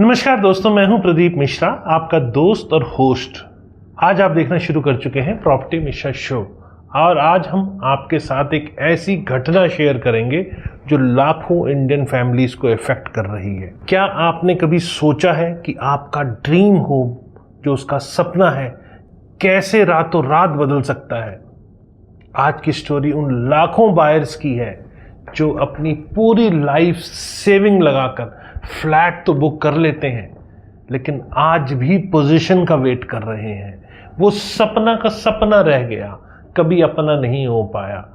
नमस्कार दोस्तों, मैं हूं प्रदीप मिश्रा, आपका दोस्त और होस्ट। आज आप देखना शुरू कर चुके हैं प्रॉपर्टी मिश्रा शो और आज हम आपके साथ एक ऐसी घटना शेयर करेंगे जो लाखों इंडियन फैमिलीज को इफेक्ट कर रही है। क्या आपने कभी सोचा है कि आपका ड्रीम होम, जो उसका सपना है, कैसे रातों रात बदल सकता है? आज की स्टोरी उन लाखों बायर्स की है जो अपनी पूरी लाइफ सेविंग लगाकर फ्लैट तो बुक कर लेते हैं, लेकिन आज भी पोजीशन का वेट कर रहे हैं। वो सपना का सपना रह गया, कभी अपना नहीं हो पाया।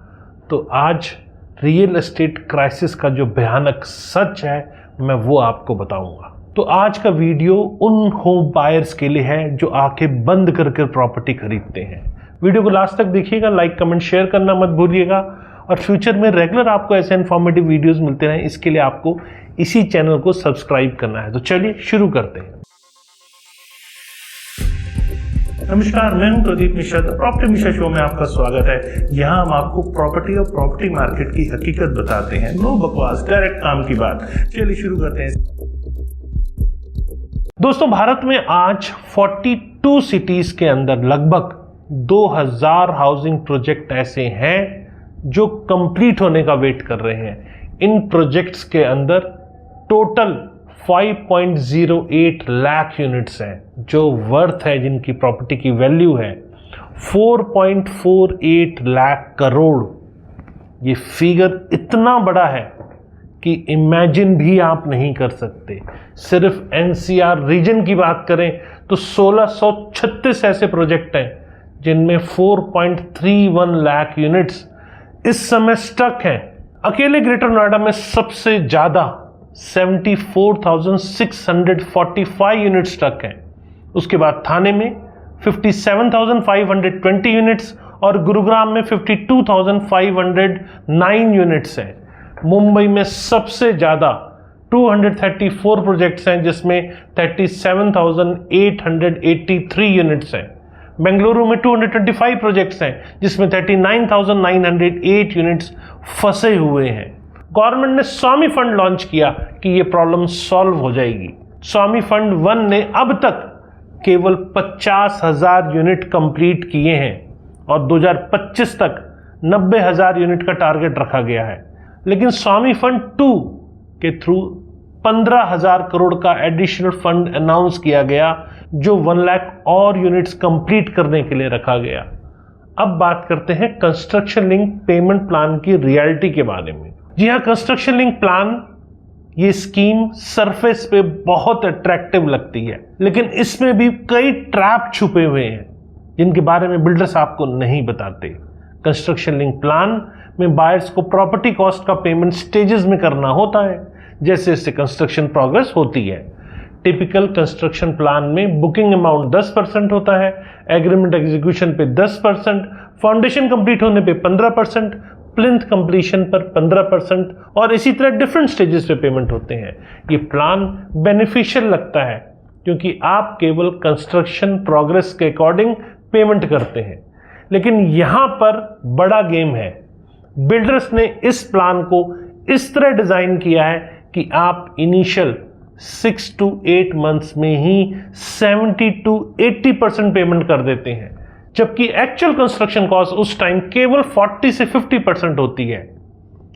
तो आज रियल एस्टेट क्राइसिस का जो भयानक सच है, मैं वो आपको बताऊंगा। तो आज का वीडियो उन होम बायर्स के लिए है जो आंखें बंद करके प्रॉपर्टी खरीदते हैं। वीडियो को लास्ट तक देखिएगा, लाइक कमेंट शेयर करना मत भूलिएगा और फ्यूचर में रेगुलर आपको ऐसे इन्फॉर्मेटिव वीडियोस मिलते रहें, इसके लिए आपको इसी चैनल को सब्सक्राइब करना है। तो चलिए शुरू करते हैं। नमस्कार, मैं हूं प्रदीप मिश्रा। प्रॉपर्टी मिश्रा शो में आपका स्वागत है। यहां हम आपको प्रॉपर्टी और प्रॉपर्टी मार्केट की हकीकत बताते हैं। नो बकवास, डायरेक्ट काम की बात। चलिए शुरू करते हैं। दोस्तों, भारत में आज 42 सिटीज के अंदर लगभग 2000 हाउसिंग प्रोजेक्ट ऐसे हैं जो कंप्लीट होने का वेट कर रहे हैं। इन प्रोजेक्ट्स के अंदर टोटल 5.08 लाख यूनिट्स हैं जो वर्थ है, जिनकी प्रॉपर्टी की वैल्यू है 4.48 लाख करोड़। ये फिगर इतना बड़ा है कि इमेजिन भी आप नहीं कर सकते। सिर्फ एनसीआर रीजन की बात करें तो 1636 ऐसे प्रोजेक्ट हैं जिनमें 4.31 लाख यूनिट्स इस समय स्टक हैं। अकेले ग्रेटर नोएडा में सबसे ज्यादा 74,645 यूनिट स्टक हैं। उसके बाद थाने में 57,520 यूनिट्स और गुरुग्राम में 52,509 यूनिट्स हैं। मुंबई में सबसे ज्यादा 234 प्रोजेक्ट्स हैं जिसमें 37,883 यूनिट्स हैं। बेंगलुरु में 225 प्रोजेक्ट्स हैं जिसमें 39,908 यूनिट्स फंसे हुए हैं। गवर्नमेंट ने स्वामी फंड लॉन्च किया कि ये प्रॉब्लम सॉल्व हो जाएगी। स्वामी फंड 1 ने अब तक केवल 50,000 यूनिट कंप्लीट किए हैं और 2025 तक 90,000 यूनिट का टारगेट रखा गया है। लेकिन स्वामी फंड 2 के थ्रू 15,000 करोड़ का एडिशनल फंड अनाउंस किया गया जो 1 लाख और यूनिट्स कंप्लीट करने के लिए रखा गया। अब बात करते हैं कंस्ट्रक्शन लिंक पेमेंट प्लान की रियलिटी के बारे में। जी हाँ, कंस्ट्रक्शन लिंक प्लान ये स्कीम सरफेस पे बहुत अट्रैक्टिव लगती है, लेकिन इसमें भी कई ट्रैप छुपे हुए हैं जिनके बारे में बिल्डर्स आपको नहीं बताते। कंस्ट्रक्शन लिंक प्लान में बायर्स को प्रॉपर्टी कॉस्ट का पेमेंट स्टेजेस में करना होता है, जैसे जैसे कंस्ट्रक्शन प्रोग्रेस होती है। टिपिकल कंस्ट्रक्शन प्लान में बुकिंग अमाउंट 10% होता है, एग्रीमेंट एग्जीक्यूशन पे 10%, फाउंडेशन कंप्लीट होने पे 15%, प्लिंथ कंप्लीशन पर 15% और इसी तरह डिफरेंट स्टेजेस पे पेमेंट होते हैं। ये प्लान बेनिफिशियल लगता है क्योंकि आप केवल कंस्ट्रक्शन प्रोग्रेस के अकॉर्डिंग पेमेंट करते हैं, लेकिन यहां पर बड़ा गेम है। बिल्डर्स ने इस प्लान को इस तरह डिजाइन किया है कि आप इनिशियल 6 to 8 मंथ्स में ही 70 to 80% पेमेंट कर देते हैं, जबकि एक्चुअल कंस्ट्रक्शन कॉस्ट उस टाइम केवल 40 से 50% होती है।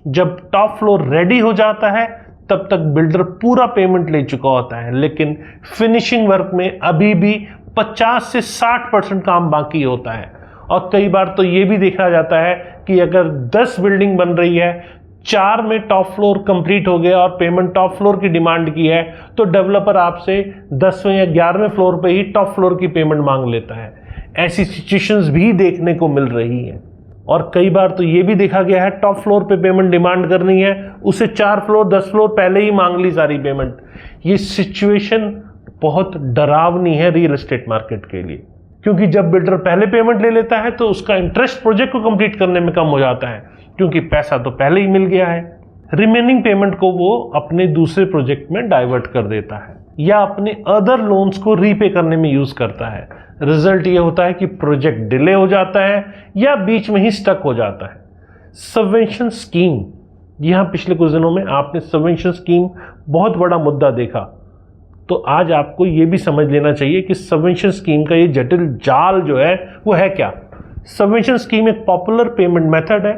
जब टॉप फ्लोर रेडी हो जाता है तब तक बिल्डर पूरा पेमेंट ले चुका होता है, लेकिन फिनिशिंग वर्क में अभी भी 50 से 60% काम बाकी होता है। और कई बार तो ये भी देखा जाता है कि अगर 10 बिल्डिंग बन रही है, 4 में टॉप फ्लोर कंप्लीट हो गया और पेमेंट टॉप फ्लोर की डिमांड की है, तो डेवलपर आपसे 10वें या 11वें फ्लोर पे ही टॉप फ्लोर की पेमेंट मांग लेता है। ऐसी सिचुएशंस भी देखने को मिल रही हैं। और कई बार तो ये भी देखा गया है, टॉप फ्लोर पे पेमेंट डिमांड करनी है, उसे 4 फ्लोर 10 फ्लोर पहले ही मांग ली सारी पेमेंट। ये सिचुएशन बहुत डरावनी है रियल एस्टेट मार्केट के लिए, क्योंकि जब बिल्डर पहले पेमेंट ले लेता है तो उसका इंटरेस्ट प्रोजेक्ट को कंप्लीट करने में कम हो जाता है, क्योंकि पैसा तो पहले ही मिल गया है। रिमेनिंग पेमेंट को वो अपने दूसरे प्रोजेक्ट में डाइवर्ट कर देता है या अपने अदर लोन्स को रीपे करने में यूज करता है। रिजल्ट ये होता है कि प्रोजेक्ट डिले हो जाता है या बीच में ही स्टक हो जाता है। सबवेंशन स्कीम, जी हाँ, पिछले कुछ दिनों में आपने सबवेंशन स्कीम बहुत बड़ा मुद्दा देखा। तो आज आपको ये भी समझ लेना चाहिए कि सबवेंशन स्कीम का ये जटिल जाल जो है वो है क्या। सबवेंशन स्कीम एक पॉपुलर पेमेंट मेथड है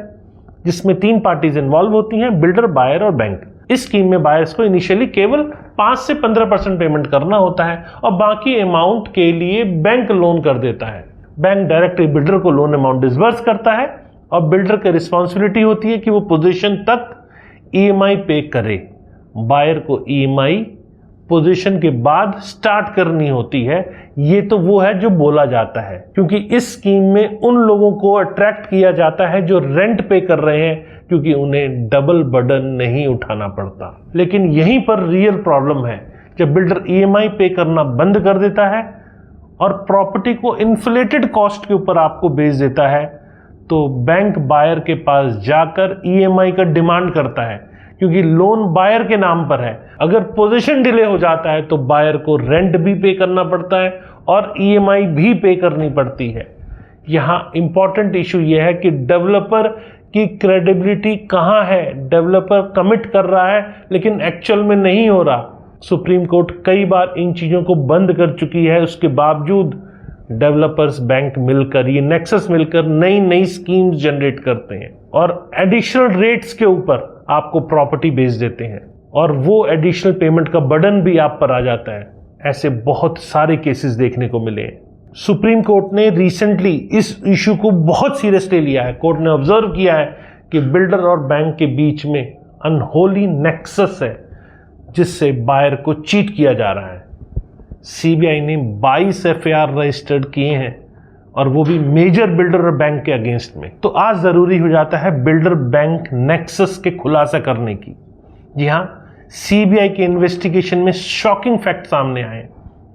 जिसमें 3 पार्टीज इन्वॉल्व होती हैं, बिल्डर, बायर और बैंक। इस स्कीम में बायर्स को इनिशियली केवल 5 से 15% पेमेंट करना होता है और बाकी अमाउंट के लिए बैंक लोन कर देता है। बैंक डायरेक्टली बिल्डर को लोन अमाउंट डिसबर्स करता है और बिल्डर की रिस्पॉन्सिबिलिटी होती है कि वो पोजीशन तक ईएमआई पे करे। बायर को ईएमआई पोजीशन के बाद स्टार्ट करनी होती है। ये तो वो है जो बोला जाता है, क्योंकि इस स्कीम में उन लोगों को अट्रैक्ट किया जाता है जो रेंट पे कर रहे हैं, क्योंकि उन्हें डबल बर्डन नहीं उठाना पड़ता। लेकिन यहीं पर रियल प्रॉब्लम है, जब बिल्डर ईएमआई पे करना बंद कर देता है और प्रॉपर्टी को इन्फ्लेटेड कॉस्ट के ऊपर आपको बेच देता है, तो बैंक बायर के पास जाकर ईएमआई का डिमांड करता है, क्योंकि लोन बायर के नाम पर है। अगर पोजीशन डिले हो जाता है तो बायर को रेंट भी पे करना पड़ता है और ईएमआई भी पे करनी पड़ती है। यहाँ इंपॉर्टेंट इशू यह है कि डेवलपर की क्रेडिबिलिटी कहाँ है। डेवलपर कमिट कर रहा है लेकिन एक्चुअल में नहीं हो रहा। सुप्रीम कोर्ट कई बार इन चीज़ों को बंद कर चुकी है, उसके बावजूद डेवलपर्स बैंक मिलकर, ये नेक्सस मिलकर नई नई स्कीम्स जनरेट करते हैं और एडिशनल रेट्स के ऊपर आपको प्रॉपर्टी बेच देते हैं और वो एडिशनल पेमेंट का बर्डन भी आप पर आ जाता है। ऐसे बहुत सारे केसेस देखने को मिले हैं। सुप्रीम कोर्ट ने रिसेंटली इस इशू को बहुत सीरियसली लिया है। कोर्ट ने ऑब्जर्व किया है कि बिल्डर और बैंक के बीच में अनहोली नेक्सस है जिससे बायर को चीट किया जा रहा है। सीबीआई ने 22 एफआईआर रजिस्टर्ड किए हैं और वो भी मेजर बिल्डर और बैंक के अगेंस्ट में। तो आज जरूरी हो जाता है बिल्डर बैंक नेक्सस के खुलासा करने की। जी हाँ, सीबीआई के इन्वेस्टिगेशन में शॉकिंग फैक्ट सामने आए।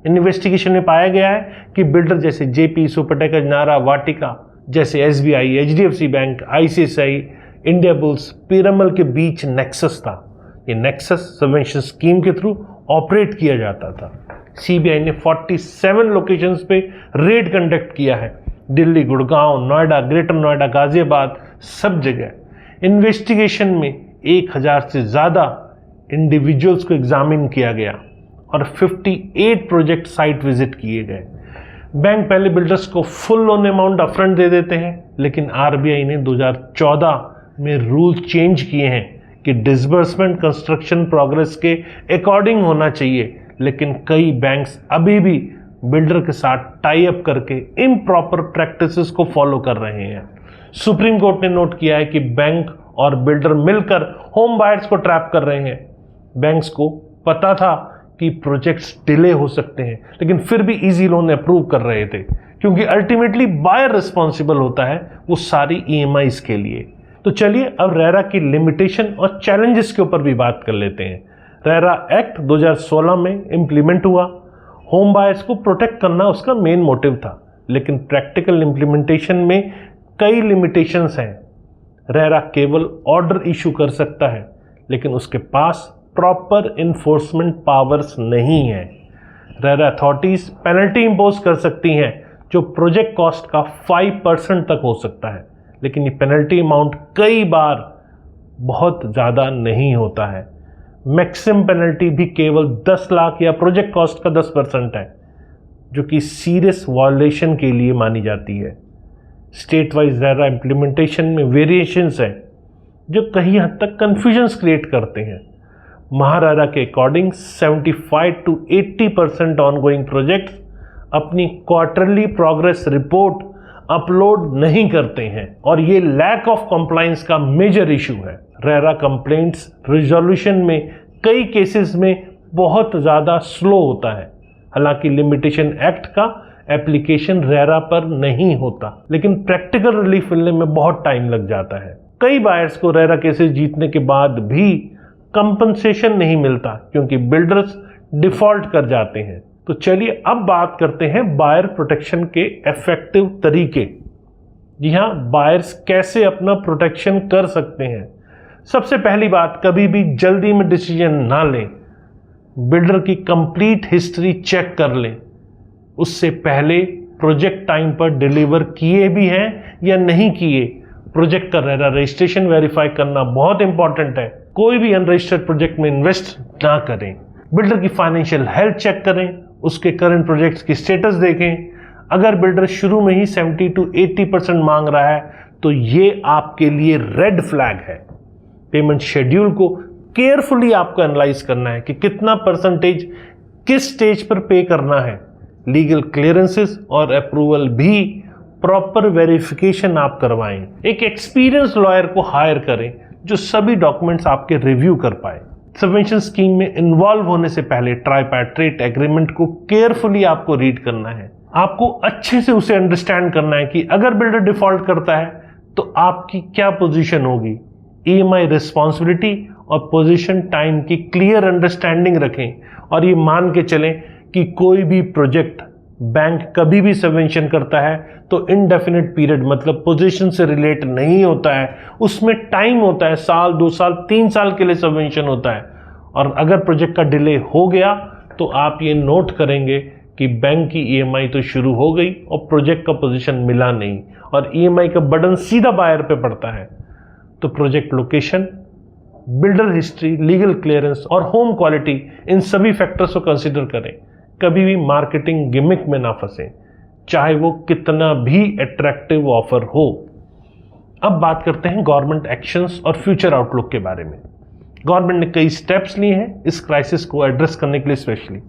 इन्वेस्टिगेशन में पाया गया है कि बिल्डर जैसे जेपी, सुपरटेक, नारा, वाटिका जैसे SBI, HDFC bank, ICICI, India bulls, Piramal के बीच नेक्सस था। ये नेक्सस सबवेंशन स्कीम के थ्रू ऑपरेट किया जाता था। सीबीआई ने 47 लोकेशंस पे रेड कंडक्ट किया है। दिल्ली, गुड़गांव, नोएडा, ग्रेटर नोएडा, गाजियाबाद, सब जगह। इन्वेस्टिगेशन में 1000 से ज़्यादा इंडिविजुअल्स को एग्जामिन किया गया और 58 प्रोजेक्ट साइट विजिट किए गए। बैंक पहले बिल्डर्स को फुल लोन अमाउंट अपफ्रंट दे देते हैं, लेकिन आरबीआई ने 2014 में रूल चेंज किए हैं कि डिसबर्समेंट कंस्ट्रक्शन प्रोग्रेस के अकॉर्डिंग होना चाहिए। लेकिन कई बैंक्स अभी भी बिल्डर के साथ टाई अप करके इम्प्रॉपर प्रैक्टिसेस को फॉलो कर रहे हैं। सुप्रीम कोर्ट ने नोट किया है कि बैंक और बिल्डर मिलकर होम बायर्स को ट्रैप कर रहे हैं। बैंक्स को पता था कि प्रोजेक्ट्स डिले हो सकते हैं, लेकिन फिर भी इजी लोन अप्रूव कर रहे थे, क्योंकि अल्टीमेटली बायर रिस्पॉन्सिबल होता है वो सारी ईएमआईज के लिए। तो चलिए अब रेरा की लिमिटेशन और चैलेंजेस के ऊपर भी बात कर लेते हैं। रेरा एक्ट 2016 में इम्प्लीमेंट हुआ। होम बायर्स को प्रोटेक्ट करना उसका मेन मोटिव था, लेकिन प्रैक्टिकल इम्प्लीमेंटेशन में कई लिमिटेशंस हैं। रेरा केवल ऑर्डर इशू कर सकता है, लेकिन उसके पास प्रॉपर इन्फोर्समेंट पावर्स नहीं है। रेरा अथॉरिटीज पेनल्टी इंपोज कर सकती हैं जो प्रोजेक्ट कॉस्ट का 5% तक हो सकता है, लेकिन ये पेनल्टी अमाउंट कई बार बहुत ज़्यादा नहीं होता है। मैक्सिमम पेनल्टी भी केवल 10 लाख या प्रोजेक्ट कॉस्ट का 10% है, जो कि सीरियस वायलेशन के लिए मानी जाती है। स्टेट वाइज रेरा इम्प्लीमेंटेशन में वेरिएशंस हैं जो कहीं हद तक कन्फ्यूजन्स क्रिएट करते हैं। महारेरा के अकॉर्डिंग 75 to 80% ऑनगोइंग प्रोजेक्ट्स अपनी क्वार्टरली प्रोग्रेस रिपोर्ट अपलोड नहीं करते हैं और ये लैक ऑफ कंप्लायंस का मेजर इशू है। रेरा कंप्लेंट्स रिजोल्यूशन में कई केसेस में बहुत ज़्यादा स्लो होता है। हालांकि लिमिटेशन एक्ट का एप्लीकेशन रेरा पर नहीं होता, लेकिन प्रैक्टिकल रिलीफ मिलने में बहुत टाइम लग जाता है। कई बायर्स को रेरा केसेस जीतने के बाद भी कंपनसेशन नहीं मिलता, क्योंकि बिल्डर्स डिफॉल्ट कर जाते हैं। तो चलिए अब बात करते हैं बायर प्रोटेक्शन के इफेक्टिव तरीके। जी हाँ, बायर्स कैसे अपना प्रोटेक्शन कर सकते हैं। सबसे पहली बात, कभी भी जल्दी में डिसीजन ना लें। बिल्डर की कंप्लीट हिस्ट्री चेक कर लें। उससे पहले प्रोजेक्ट टाइम पर डिलीवर किए भी हैं या नहीं किए। प्रोजेक्ट का रेरा रजिस्ट्रेशन वेरीफाई करना बहुत इंपॉर्टेंट है। कोई भी अनरजिस्टर्ड प्रोजेक्ट में इन्वेस्ट ना करें। बिल्डर की फाइनेंशियल हेल्थ चेक करें, उसके करंट प्रोजेक्ट्स की स्टेटस देखें। अगर बिल्डर शुरू में ही 70 to 80% मांग रहा है तो ये आपके लिए रेड फ्लैग है। पेमेंट शेड्यूल को केयरफुली आपको एनालाइज करना है कि कितना परसेंटेज किस स्टेज पर पे करना है। लीगल क्लियरेंसेस और अप्रूवल भी प्रॉपर वेरिफिकेशन आप करवाएं। एक एक्सपीरियंस लॉयर को हायर करें जो सभी डॉक्यूमेंट्स आपके रिव्यू कर पाए। सबवेंशन स्कीम में इन्वॉल्व होने से पहले ट्राइपैट्रिएट एग्रीमेंट को केयरफुली आपको रीड करना है। आपको अच्छे से उसे अंडरस्टैंड करना है कि अगर बिल्डर डिफॉल्ट करता है तो आपकी क्या पोजीशन होगी। ईएमआई रिस्पॉन्सिबिलिटी और पोजीशन टाइम की क्लियर अंडरस्टैंडिंग रखें और ये मान के चलें कि कोई भी प्रोजेक्ट बैंक कभी भी सबवेंशन करता है तो इनडेफिनिट पीरियड मतलब पोजीशन से रिलेट नहीं होता है, उसमें टाइम होता है, साल 2 साल 3 साल के लिए सबवेंशन होता है। और अगर प्रोजेक्ट का डिले हो गया तो आप ये नोट करेंगे कि बैंक की ईएमआई तो शुरू हो गई और प्रोजेक्ट का पोजीशन मिला नहीं और ईएमआई का बर्डन सीधा बायर पे पड़ता है। तो project location, builder history, legal clearance और होम क्वालिटी, इन सभी फैक्टर्स को कंसीडर करें। कभी भी मार्केटिंग गिमिक में ना फंसें, चाहे वो कितना भी अट्रैक्टिव ऑफर हो। अब बात करते हैं गवर्नमेंट एक्शंस और फ्यूचर आउटलुक के बारे में। गवर्नमेंट ने कई स्टेप्स लिए हैं इस क्राइसिस को एड्रेस करने के लिए। स्पेशली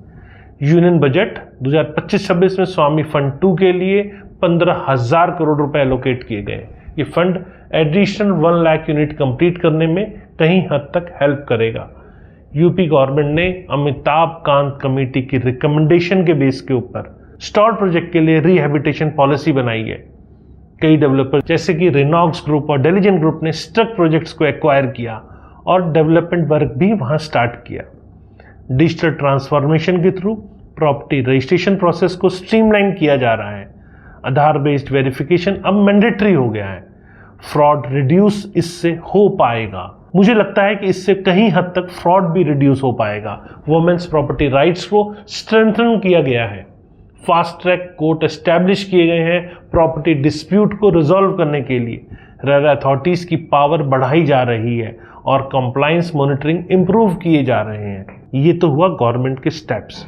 यूनियन बजट 2025-26 में स्वामी फंड 2 के लिए 15,000 करोड़ रुपए एलोकेट किए गए। ये fund additional 1 lakh unit complete करने में कहीं हद तक हेल्प करेगा। यूपी गवर्नमेंट ने अमिताभ कांत कमेटी की रिकमेंडेशन के बेस के ऊपर स्टॉल प्रोजेक्ट के लिए रिहैबिलिटेशन पॉलिसी बनाई है। कई डेवलपर जैसे कि रेनॉक्स ग्रुप और डेलीजेंट ग्रुप ने स्ट्रक प्रोजेक्ट्स को एक्वायर किया और डेवलपमेंट वर्क भी वहां स्टार्ट किया। डिजिटल ट्रांसफॉर्मेशन के थ्रू प्रॉपर्टी रजिस्ट्रेशन प्रोसेस को स्ट्रीमलाइन किया जा रहा है। आधार बेस्ड वेरिफिकेशन अब मैंडेटरी हो गया है। फ्रॉड रिड्यूस इससे हो पाएगा। मुझे लगता है कि इससे कहीं हद तक फ्रॉड भी रिड्यूस हो पाएगा। वुमेन्स प्रॉपर्टी राइट्स को स्ट्रेंथन किया गया है। फास्ट ट्रैक कोर्ट एस्टैब्लिश किए गए हैं प्रॉपर्टी डिस्प्यूट को रिजॉल्व करने के लिए। रेरा अथॉरिटीज की पावर बढ़ाई जा रही है और कंप्लायंस मॉनिटरिंग इंप्रूव किए जा रहे हैं। ये तो हुआ गवर्नमेंट के स्टेप्स।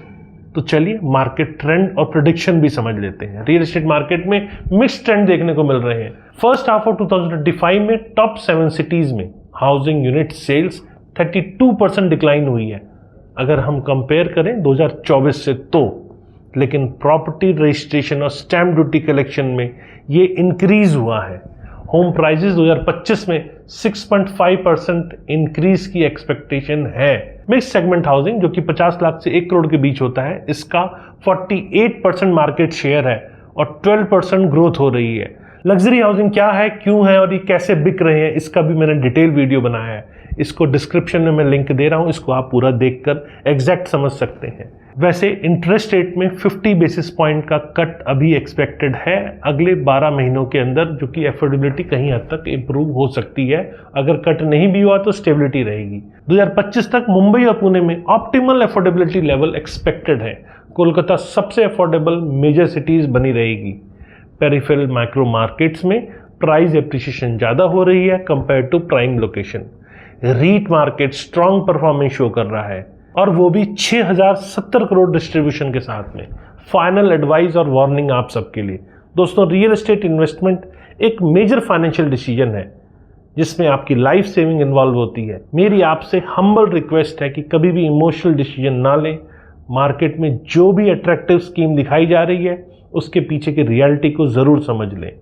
तो चलिए मार्केट ट्रेंड और प्रेडिक्शन भी समझ लेते हैं। रियल एस्टेट मार्केट में मिक्स्ड ट्रेंड देखने को मिल रहे हैं। फर्स्ट हाफ ऑफ 2025 में टॉप 7 सिटीज में हाउसिंग यूनिट सेल्स 32% डिक्लाइन हुई है अगर हम कंपेयर करें 2024 से तो। लेकिन प्रॉपर्टी रजिस्ट्रेशन और स्टैम्प ड्यूटी कलेक्शन में ये इंक्रीज हुआ है। होम प्राइसेस 2025 में 6.5% इंक्रीज की एक्सपेक्टेशन है। मिक्स सेगमेंट हाउसिंग जो कि 50 लाख से 1 करोड़ के बीच होता है, इसका 48% मार्केट शेयर है और 12% ग्रोथ हो रही है। लग्जरी हाउसिंग क्या है, क्यों है और ये कैसे बिक रहे हैं, इसका भी मैंने डिटेल वीडियो बनाया है। इसको डिस्क्रिप्शन में मैं लिंक दे रहा हूं, इसको आप पूरा देखकर एग्जैक्ट समझ सकते हैं। वैसे इंटरेस्ट रेट में 50 बेसिस पॉइंट का कट अभी एक्सपेक्टेड है अगले 12 महीनों के अंदर, जो कि एफोर्डेबिलिटी कहीं हद तक इंप्रूव हो सकती है। अगर कट नहीं भी हुआ तो स्टेबिलिटी रहेगी। 2025 तक मुंबई और पुणे में ऑप्टिमल एफोर्डेबिलिटी लेवल एक्सपेक्टेड है। कोलकाता सबसे अफोर्डेबल मेजर सिटीज बनी रहेगी। पेरिफेरल माइक्रो मार्केट्स में प्राइस एप्रिसिएशन ज्यादा हो रही है compare to prime location. REIT market strong performance show कर रहा है और वो भी 6070 करोड़ डिस्ट्रीब्यूशन के साथ में। फाइनल एडवाइस और वार्निंग आप सबके लिए दोस्तों, रियल एस्टेट इन्वेस्टमेंट एक मेजर फाइनेंशियल डिसीजन है जिसमें आपकी लाइफ सेविंग इन्वॉल्व होती है। मेरी आपसे हम्बल रिक्वेस्ट है कि कभी भी इमोशनल डिसीजन ना लें। मार्केट में जो भी अट्रैक्टिव स्कीम दिखाई जा रही है उसके पीछे की रियलिटी को जरूर समझ लें।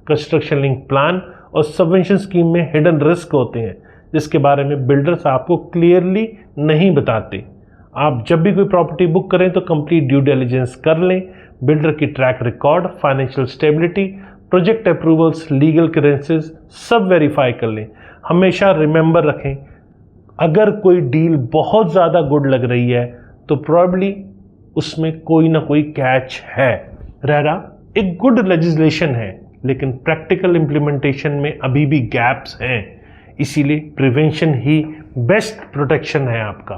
कंस्ट्रक्शन लिंक प्लान और सबवेंशन स्कीम में हिडन रिस्क होते हैं जिसके बारे में बिल्डर्स आपको क्लियरली नहीं बताते। आप जब भी कोई प्रॉपर्टी बुक करें तो कंप्लीट ड्यू डिलिजेंस कर लें। बिल्डर की track record, financial stability, project approvals, legal clearances सब वेरीफाई कर लें। हमेशा रिमेंबर रखें, अगर कोई डील बहुत ज़्यादा गुड लग रही है तो प्रॉब्ली उसमें कोई ना कोई कैच है। रेरा एक गुड लेजिस्लेशन है लेकिन प्रैक्टिकल इम्प्लीमेंटेशन में अभी भी गैप्स हैं। इसीलिए प्रिवेंशन ही बेस्ट प्रोटेक्शन है आपका।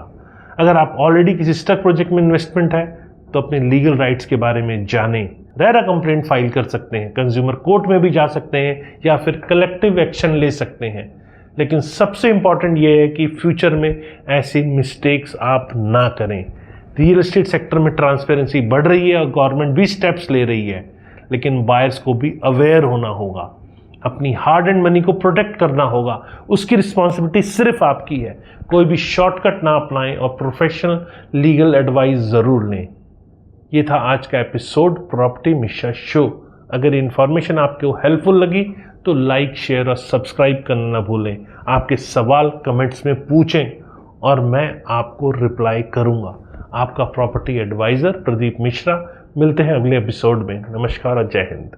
अगर आप ऑलरेडी किसी स्टक प्रोजेक्ट में इन्वेस्टमेंट है तो अपने लीगल राइट्स के बारे में जानें। रेरा कंप्लेंट फाइल कर सकते हैं, कंज्यूमर कोर्ट में भी जा सकते हैं या फिर कलेक्टिव एक्शन ले सकते हैं। लेकिन सबसे इम्पॉर्टेंट ये है कि फ्यूचर में ऐसी मिस्टेक्स आप ना करें। रियल एस्टेट सेक्टर में ट्रांसपेरेंसी बढ़ रही है और गवर्नमेंट भी स्टेप्स ले रही है, लेकिन बायर्स को भी अवेयर होना होगा, अपनी हार्ड एंड मनी को प्रोटेक्ट करना होगा। उसकी रिस्पॉन्सिबिलिटी सिर्फ आपकी है। कोई भी शॉर्टकट ना अपनाएं और प्रोफेशनल लीगल एडवाइस ज़रूर लें। ये था आज का एपिसोड प्रॉपर्टी मिश्रा शो। अगर इन्फॉर्मेशन आपको हेल्पफुल लगी तो लाइक, शेयर और सब्सक्राइब करना ना भूलें। आपके सवाल कमेंट्स में पूछें और मैं आपको रिप्लाई करूंगा। आपका प्रॉपर्टी एडवाइज़र प्रदीप मिश्रा। मिलते हैं अगले एपिसोड में। नमस्कार और जय हिंद।